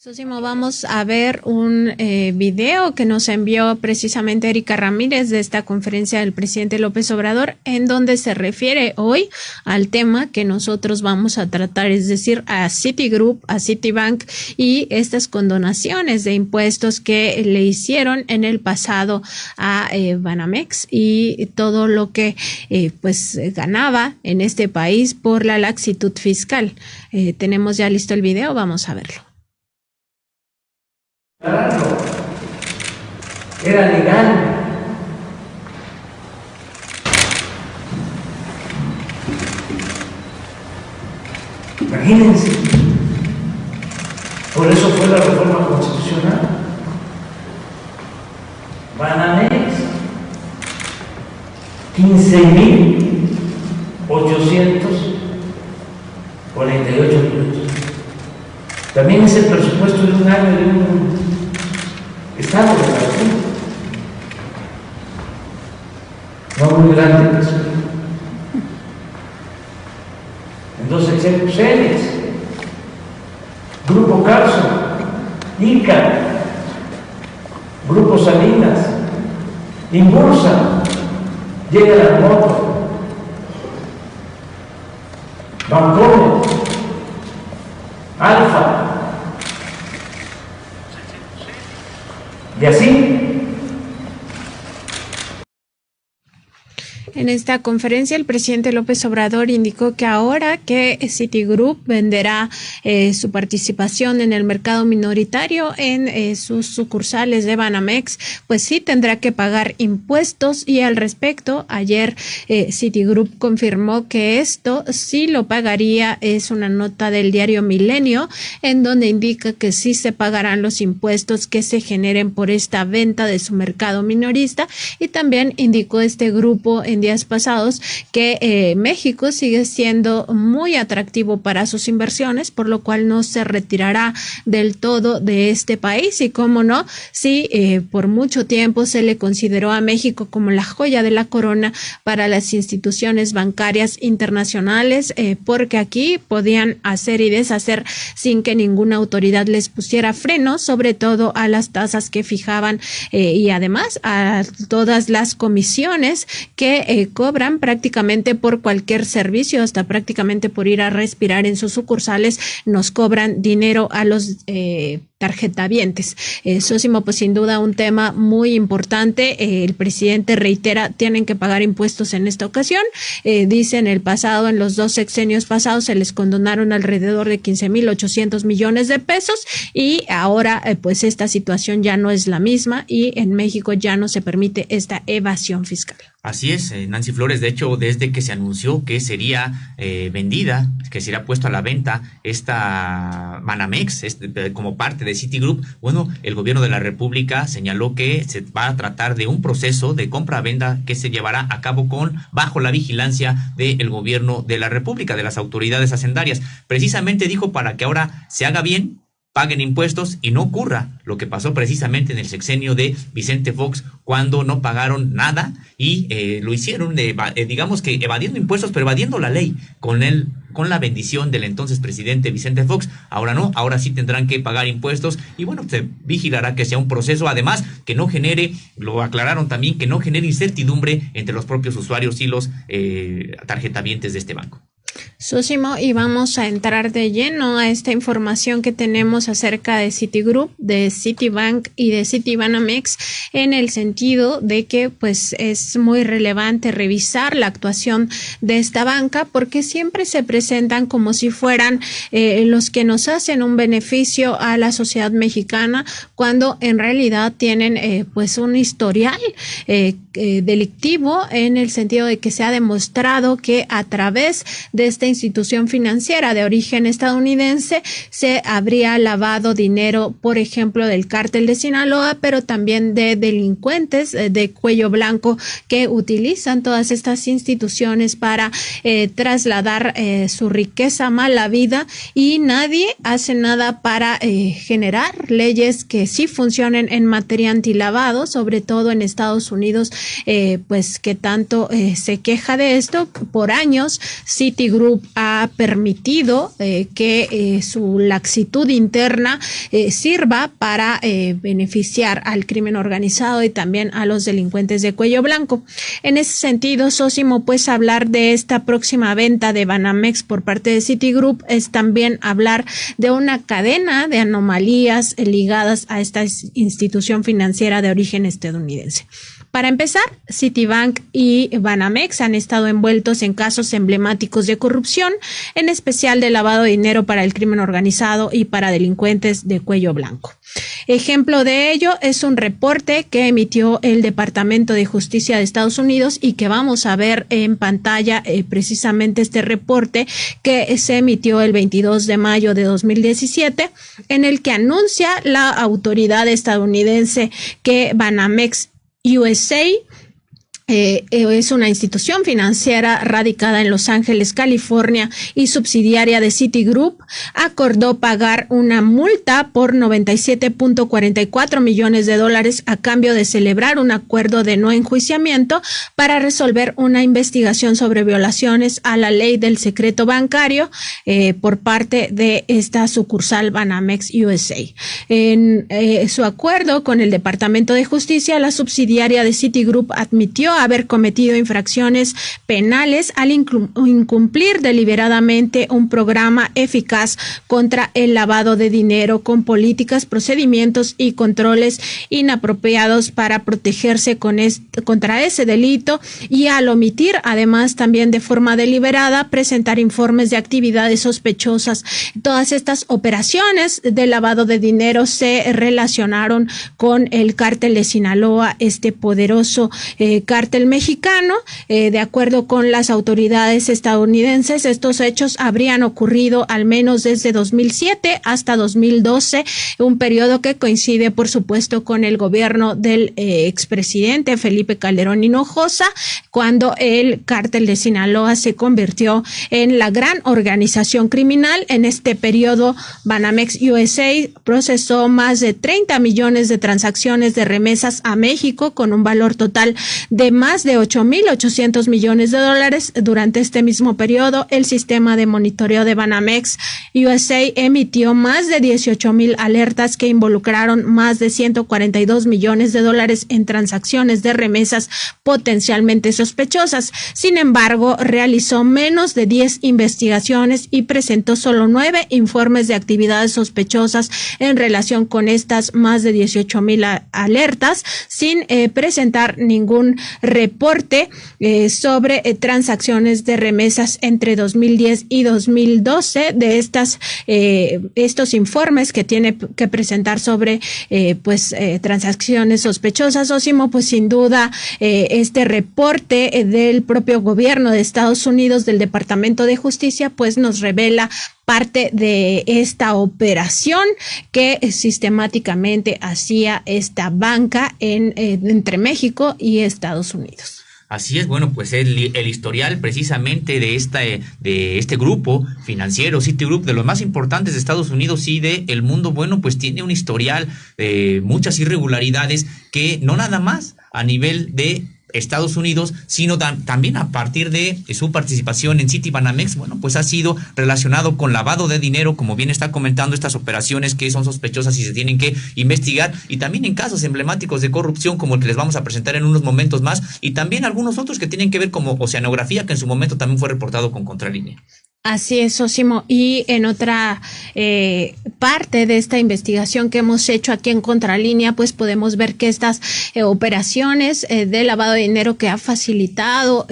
Sosimo, vamos a ver un video que nos envió precisamente Erika Ramírez de esta conferencia del presidente López Obrador, en donde se refiere hoy al tema que nosotros vamos a tratar, es decir, a Citigroup, a Citibank y estas condonaciones de impuestos que le hicieron en el pasado a Banamex y todo lo que pues ganaba en este país por la laxitud fiscal. Tenemos ya listo el video, vamos a verlo. Era legal. Imagínense. Por eso fue la reforma constitucional. Banamex, 15,848 millones. También es el presupuesto de un año de un estado de la República. No muy grande, pues. Entonces, Cemex, Grupo Carso, ICA, Grupo Salinas, Inbursa, General Motors, Bancomer, Alfa, y así. En esta conferencia, el presidente López Obrador indicó que ahora que Citigroup venderá su participación en el mercado minoritario en sus sucursales de Banamex, pues sí tendrá que pagar impuestos, y al respecto, ayer Citigroup confirmó que esto sí lo pagaría. Es una nota del diario Milenio, en donde indica que sí se pagarán los impuestos que se generen por esta venta de su mercado minorista, y también indicó este grupo en días pasados que México sigue siendo muy atractivo para sus inversiones, por lo cual no se retirará del todo de este país. Y cómo no, sí, por mucho tiempo se le consideró a México como la joya de la corona para las instituciones bancarias internacionales, porque aquí podían hacer y deshacer sin que ninguna autoridad les pusiera freno, sobre todo a las tasas que fijaban y además a todas las comisiones que cobran prácticamente por cualquier servicio, hasta prácticamente por ir a respirar en sus sucursales, nos cobran dinero a los tarjetavientes. Sosimo, pues sin duda un tema muy importante. El presidente reitera, tienen que pagar impuestos en esta ocasión. Dice, en el pasado, en los dos sexenios pasados, se les condonaron alrededor de 15,800 millones de pesos, y ahora pues esta situación ya no es la misma, y en México ya no se permite esta evasión fiscal. Así es, Nancy Flores. De hecho, desde que se anunció que sería vendida, que sería puesto a la venta esta Banamex como parte de Citigroup, bueno, el gobierno de la República señaló que se va a tratar de un proceso de compra-venta que se llevará a cabo bajo la vigilancia del gobierno de la República, de las autoridades hacendarias. Precisamente dijo, para que ahora se haga bien, paguen impuestos y no ocurra lo que pasó precisamente en el sexenio de Vicente Fox, cuando no pagaron nada y lo hicieron, digamos que evadiendo impuestos, pero evadiendo la ley con la bendición del entonces presidente Vicente Fox. Ahora no, ahora sí tendrán que pagar impuestos, y bueno, se vigilará que sea un proceso, además que no genere, lo aclararon también, que no genere incertidumbre entre los propios usuarios y los tarjetavientes de este banco. Sosimo, y vamos a entrar de lleno a esta información que tenemos acerca de Citigroup, de Citibank y de Citibanamex, en el sentido de que pues es muy relevante revisar la actuación de esta banca, porque siempre se presentan como si fueran los que nos hacen un beneficio a la sociedad mexicana, cuando en realidad tienen pues un historial delictivo, en el sentido de que se ha demostrado que a través de esta institución financiera de origen estadounidense se habría lavado dinero, por ejemplo, del cártel de Sinaloa, pero también de delincuentes de cuello blanco que utilizan todas estas instituciones para trasladar su riqueza mal habida, y nadie hace nada para generar leyes que sí funcionen en materia antilavado, sobre todo en Estados Unidos pues que tanto se queja de esto. Por años Citigroup ha permitido que su laxitud interna sirva para beneficiar al crimen organizado y también a los delincuentes de cuello blanco. En ese sentido, Sósimo, pues hablar de esta próxima venta de Banamex por parte de Citigroup es también hablar de una cadena de anomalías ligadas a esta institución financiera de origen estadounidense. Para empezar, Citibank y Banamex han estado envueltos en casos emblemáticos de corrupción, en especial de lavado de dinero para el crimen organizado y para delincuentes de cuello blanco. Ejemplo de ello es un reporte que emitió el Departamento de Justicia de Estados Unidos y que vamos a ver en pantalla, precisamente este reporte que se emitió el 22 de mayo de 2017, en el que anuncia la autoridad estadounidense que Banamex USA es una institución financiera radicada en Los Ángeles, California y subsidiaria de Citigroup, acordó pagar una multa por $97.44 millones a cambio de celebrar un acuerdo de no enjuiciamiento para resolver una investigación sobre violaciones a la ley del secreto bancario por parte de esta sucursal Banamex USA. En su acuerdo con el Departamento de Justicia, la subsidiaria de Citigroup admitió haber cometido infracciones penales al incumplir deliberadamente un programa eficaz contra el lavado de dinero con políticas, procedimientos y controles inapropiados para protegerse contra ese delito, y al omitir además también de forma deliberada presentar informes de actividades sospechosas. Todas estas operaciones de lavado de dinero se relacionaron con el cártel de Sinaloa, este poderoso cártel mexicano. De acuerdo con las autoridades estadounidenses, estos hechos habrían ocurrido al menos desde 2007 hasta 2012, un periodo que coincide, por supuesto, con el gobierno del expresidente Felipe Calderón Hinojosa, cuando el cártel de Sinaloa se convirtió en la gran organización criminal. En este periodo, Banamex USA procesó más de 30 millones de transacciones de remesas a México con un valor total de más de 8.800 millones de dólares. Durante este mismo periodo, el sistema de monitoreo de Banamex USA emitió más de 18,000 alertas que involucraron más de 142 millones de dólares en transacciones de remesas potencialmente sospechosas. Sin embargo, realizó menos de 10 investigaciones y presentó solo 9 informes de actividades sospechosas en relación con estas más de 18,000 alertas, sin presentar ningún reporte sobre transacciones de remesas entre 2010 y 2012. De estos informes que tiene que presentar sobre transacciones sospechosas, Sósimo, pues sin duda este reporte del propio gobierno de Estados Unidos, del Departamento de Justicia, pues nos revela parte de esta operación que sistemáticamente hacía esta banca entre México y Estados Unidos. Así es, bueno, pues el historial precisamente de este grupo financiero, Citigroup, de los más importantes de Estados Unidos y de el mundo, bueno, pues tiene un historial de muchas irregularidades que no nada más a nivel de Estados Unidos, sino también a partir de su participación en Citibanamex, bueno, pues ha sido relacionado con lavado de dinero, como bien está comentando, estas operaciones que son sospechosas y se tienen que investigar, y también en casos emblemáticos de corrupción como el que les vamos a presentar en unos momentos más, y también algunos otros que tienen que ver como oceanografía, que en su momento también fue reportado con Contralínea. Así es, Sósimo. Y en otra parte de esta investigación que hemos hecho aquí en Contralínea, pues podemos ver que estas operaciones de lavado de dinero que ha facilitado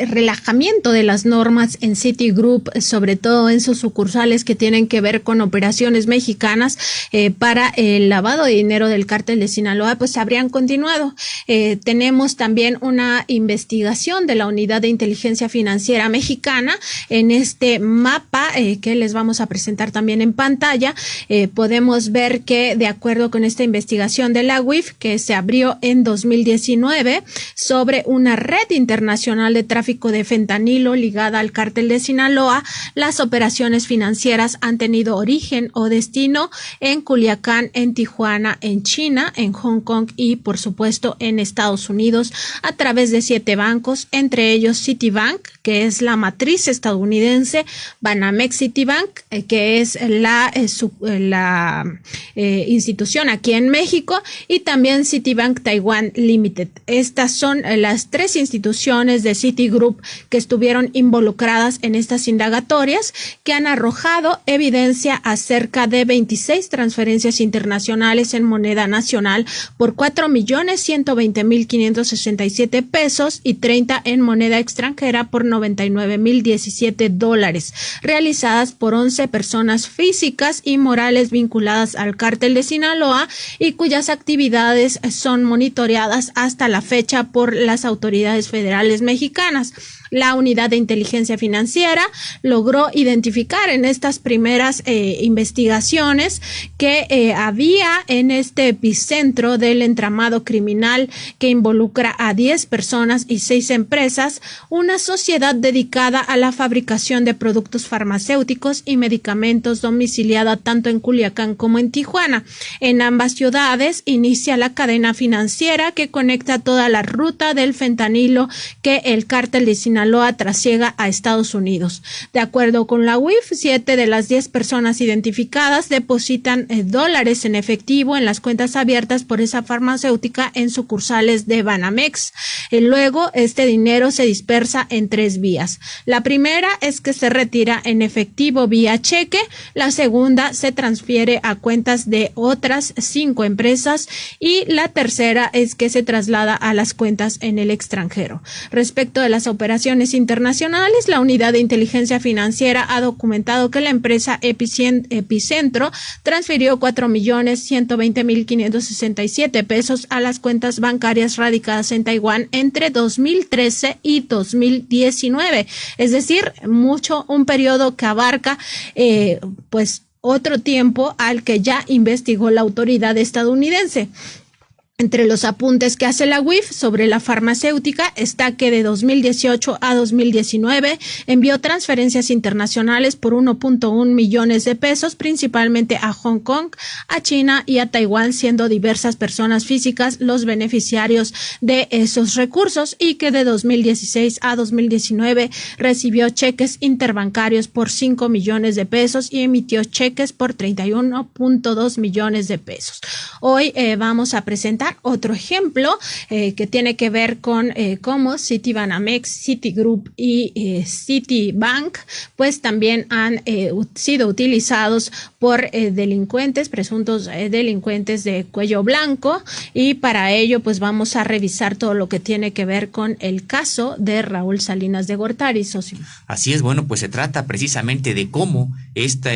relajamiento de las normas en Citigroup, sobre todo en sus sucursales que tienen que ver con operaciones mexicanas para el lavado de dinero del cártel de Sinaloa, pues habrían continuado. Tenemos también una investigación de la Unidad de Inteligencia Financiera Mexicana Tijuana. En este mapa que les vamos a presentar también en pantalla, podemos ver que de acuerdo con esta investigación de la UIF que se abrió en 2019 sobre una red internacional de tráfico de fentanilo ligada al cártel de Sinaloa, las operaciones financieras han tenido origen o destino en Culiacán, en Tijuana, en China, en Hong Kong y por supuesto en Estados Unidos a través de 7 bancos, entre ellos Citibank, que es la matriz estadounidense, Banamex Citibank, que es la institución aquí en México, y también Citibank Taiwan Limited. Estas son las 3 instituciones de Citigroup que estuvieron involucradas en estas indagatorias, que han arrojado evidencia acerca de 26 transferencias internacionales en moneda nacional por 4.120.567 pesos y 30 en moneda extranjera por $99.017, realizadas por 11 personas físicas y morales vinculadas al cártel de Sinaloa y cuyas actividades son monitoreadas hasta la fecha por las autoridades federales mexicanas. La Unidad de Inteligencia Financiera logró identificar en estas primeras investigaciones que había en este epicentro del entramado criminal que involucra a 10 personas y 6 empresas, una sociedad dedicada a la fabricación de productos farmacéuticos y medicamentos domiciliada tanto en Culiacán como en Tijuana. En ambas ciudades inicia la cadena financiera que conecta toda la ruta del fentanilo que el cártel de Sinaloa trasiega a Estados Unidos. De acuerdo con la UIF, 7 de las 10 personas identificadas depositan dólares en efectivo en las cuentas abiertas por esa farmacéutica en sucursales de Banamex. Luego, este dinero se dispersa en 3 vías. La primera es que se retira en efectivo vía cheque. La segunda se transfiere a cuentas de otras 5 empresas y la tercera es que se traslada a las cuentas en el extranjero. Respecto de las operaciones internacionales, la Unidad de Inteligencia Financiera ha documentado que la empresa Epicentro transfirió 4.120.567 pesos a las cuentas bancarias radicadas en Taiwán entre 2013 y 2019, es decir, un periodo que abarca otro tiempo al que ya investigó la autoridad estadounidense. Entre los apuntes que hace la UIF sobre la farmacéutica está que de 2018 a 2019 envió transferencias internacionales por 1.1 millones de pesos, principalmente a Hong Kong, a China y a Taiwán, siendo diversas personas físicas los beneficiarios de esos recursos, y que de 2016 a 2019 recibió cheques interbancarios por 5 millones de pesos y emitió cheques por 31.2 millones de pesos. Hoy vamos a presentar otro ejemplo que tiene que ver con cómo Citibanamex, Citigroup y Citibank pues también han sido utilizados por delincuentes, presuntos delincuentes de cuello blanco, y para ello pues vamos a revisar todo lo que tiene que ver con el caso de Raúl Salinas de Gortari, socio. Así es, bueno, pues se trata precisamente de cómo esta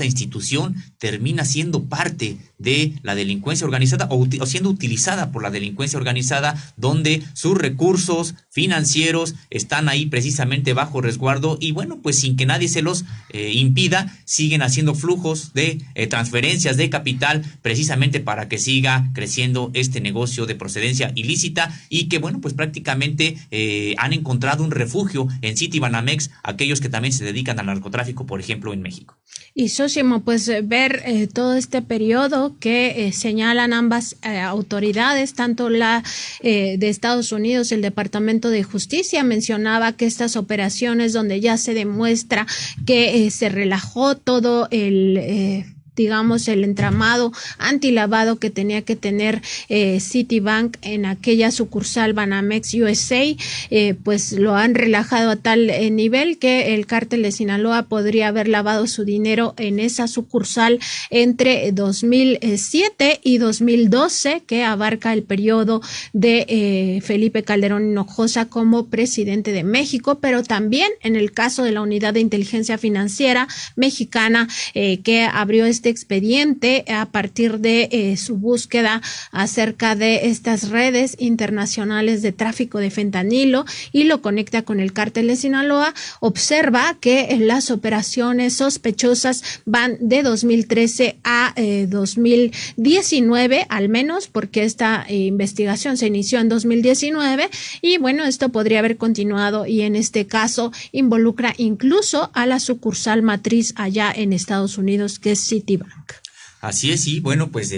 institución termina siendo parte de la delincuencia organizada o siendo utilizada por la delincuencia organizada, donde sus recursos financieros están ahí precisamente bajo resguardo y bueno, pues sin que nadie se los impida, siguen haciendo flujos de transferencias de capital precisamente para que siga creciendo este negocio de procedencia ilícita y que bueno, pues prácticamente han encontrado un refugio en Citibanamex aquellos que también se dedican al narcotráfico, por ejemplo, en México. Y Sósimo, pues ver todo este periodo que señalan ambas autoridades, tanto la de Estados Unidos, el Departamento de Justicia, mencionaba que estas operaciones donde ya se demuestra que se relajó todo el entramado antilavado que tenía que tener Citibank en aquella sucursal Banamex USA, pues lo han relajado a tal nivel que el cártel de Sinaloa podría haber lavado su dinero en esa sucursal entre 2007 y 2012, que abarca el periodo de Felipe Calderón Hinojosa como presidente de México, pero también en el caso de la Unidad de Inteligencia Financiera Mexicana que abrió este expediente a partir de su búsqueda acerca de estas redes internacionales de tráfico de fentanilo y lo conecta con el cártel de Sinaloa, observa que las operaciones sospechosas van de 2013 a 2019, al menos, porque esta investigación se inició en 2019 y bueno, esto podría haber continuado y en este caso involucra incluso a la sucursal matriz allá en Estados Unidos, que es Citibank. Así es, y bueno, pues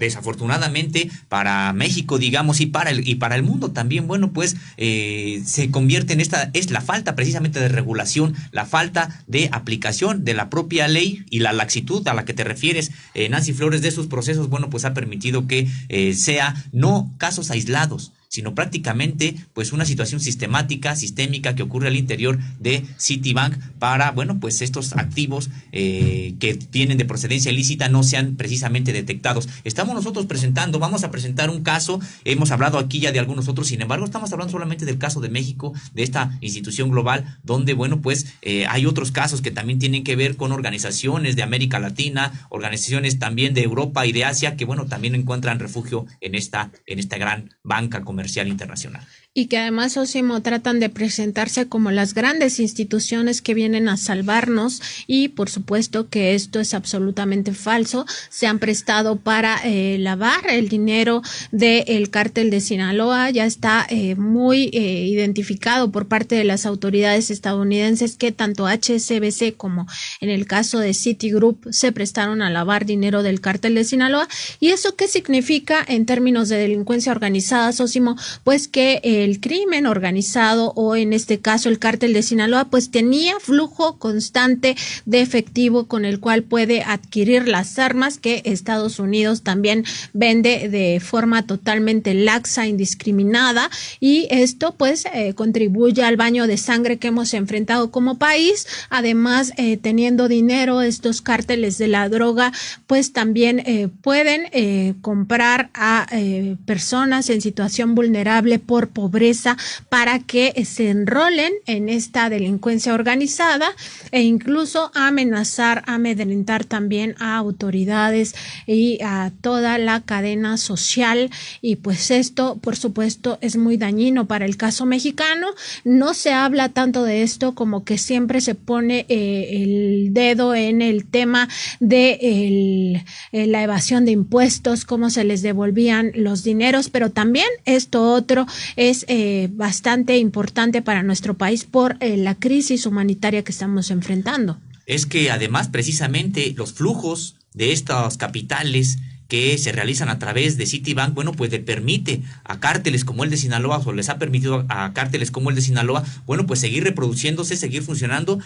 desafortunadamente para México, digamos, y para el mundo también, bueno, pues se convierte en es la falta precisamente de regulación, la falta de aplicación de la propia ley y la laxitud a la que te refieres, Nancy Flores, de sus procesos, bueno, pues ha permitido que sea no casos aislados, sino prácticamente pues una situación sistemática, sistémica que ocurre al interior de Citibank para, bueno, pues estos activos que vienen de procedencia ilícita no sean precisamente detectados. Vamos a presentar un caso, hemos hablado aquí ya de algunos otros, sin embargo estamos hablando solamente del caso de México, de esta institución global, donde, bueno, pues hay otros casos que también tienen que ver con organizaciones de América Latina, organizaciones también de Europa y de Asia, que, bueno, también encuentran refugio en esta gran banca comercial internacional. Y que además, Osimo, tratan de presentarse como las grandes instituciones que vienen a salvarnos y por supuesto que esto es absolutamente falso. Se han prestado para lavar el dinero del cártel de Sinaloa. Ya está muy identificado por parte de las autoridades estadounidenses que tanto HSBC como en el caso de Citigroup se prestaron a lavar dinero del cártel de Sinaloa. ¿Y eso qué significa en términos de delincuencia organizada, Osimo? Pues que el crimen organizado, o en este caso el cártel de Sinaloa, pues tenía flujo constante de efectivo con el cual puede adquirir las armas que Estados Unidos también vende de forma totalmente laxa, indiscriminada, y esto pues contribuye al baño de sangre que hemos enfrentado como país. Además, teniendo dinero, estos cárteles de la droga pues también pueden comprar a personas en situación vulnerable por pobreza para que se enrolen en esta delincuencia organizada e incluso amenazar, amedrentar también a autoridades y a toda la cadena social. Y pues esto, por supuesto, es muy dañino para el caso mexicano. No se habla tanto de esto, como que siempre se pone el dedo en el tema de la evasión de impuestos, cómo se les devolvían los dineros, pero también esto otro es bastante importante para nuestro país por la crisis humanitaria que estamos enfrentando. Es que además precisamente los flujos de estos capitales que se realizan a través de Citibank, bueno, pues le permite a cárteles como el de Sinaloa, o les ha permitido a cárteles como el de Sinaloa, bueno, pues seguir reproduciéndose, seguir funcionando.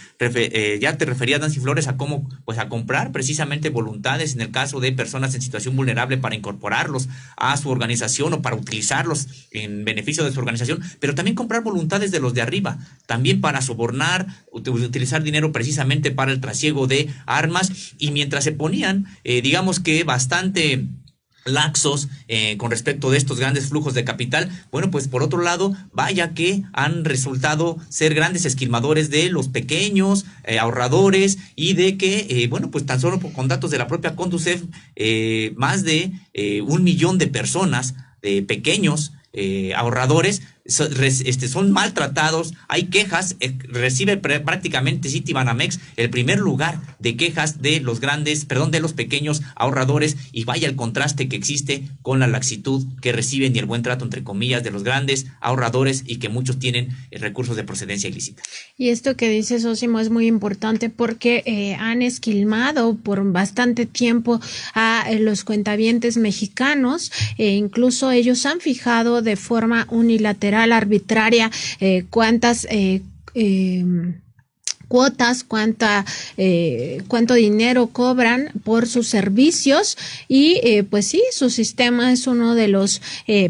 Ya te referías, Nancy Flores, a cómo, pues a comprar precisamente voluntades en el caso de personas en situación vulnerable para incorporarlos a su organización o para utilizarlos en beneficio de su organización, pero también comprar voluntades de los de arriba, también para sobornar, utilizar dinero precisamente para el trasiego de armas. Y mientras se ponían, digamos que bastante laxos con respecto de estos grandes flujos de capital, bueno, pues por otro lado, vaya que han resultado ser grandes esquilmadores de los pequeños ahorradores, y de que, bueno, pues tan solo con datos de la propia Conducef, más de 1 millón de personas, pequeños ahorradores, son maltratados. Hay quejas, recibe prácticamente Citibanamex el primer lugar de quejas de los pequeños ahorradores, y vaya el contraste que existe con la laxitud que reciben y el buen trato, entre comillas, de los grandes ahorradores, y que muchos tienen recursos de procedencia ilícita. Y esto que dices, Osimo, es muy importante porque han esquilmado por bastante tiempo a los cuentavientes mexicanos, incluso ellos han fijado de forma unilateral, arbitraria, cuántas cuotas, cuánto dinero cobran por sus servicios, y pues sí, su sistema es uno de los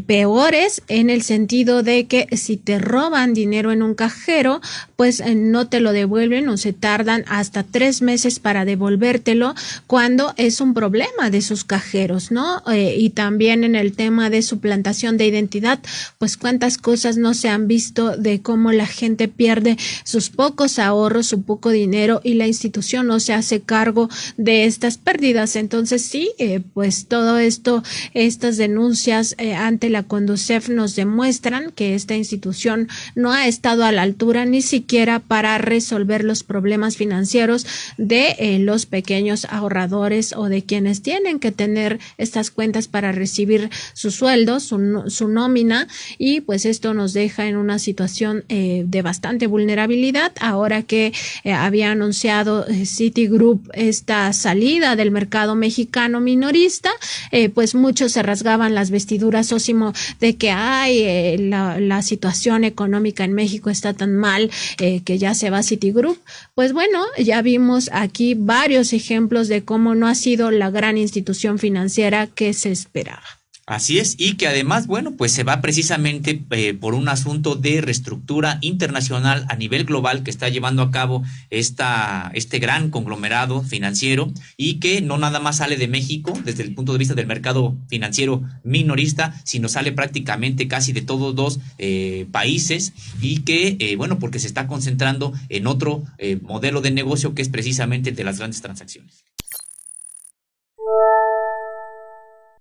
peores, en el sentido de que si te roban dinero en un cajero, pues no te lo devuelven, o se tardan hasta 3 meses para devolvértelo, cuando es un problema de sus cajeros, ¿no? Y también en el tema de suplantación de identidad, pues cuántas cosas no se han visto de cómo la gente pierde sus pocos ahorros, su poco dinero y la institución no se hace cargo de estas pérdidas. Entonces sí, pues todo esto, estas denuncias ante la Conducef nos demuestran que esta institución no ha estado a la altura ni siquiera para resolver los problemas financieros de los pequeños ahorradores o de quienes tienen que tener estas cuentas para recibir su sueldo, su nómina, y pues esto nos deja en una situación de bastante vulnerabilidad ahora que había anunciado Citigroup esta salida del mercado mexicano minorista. Pues muchos se rasgaban las vestiduras, Sósimo, de que la situación económica en México está tan mal que ya se va Citigroup. Pues bueno, ya vimos aquí varios ejemplos de cómo no ha sido la gran institución financiera que se esperaba. Así es, y que además, bueno, pues se va precisamente por un asunto de reestructura internacional a nivel global que está llevando a cabo este gran conglomerado financiero, y que no nada más sale de México desde el punto de vista del mercado financiero minorista, sino sale prácticamente casi de todos los países, y que, bueno, porque se está concentrando en otro modelo de negocio que es precisamente el de las grandes transacciones.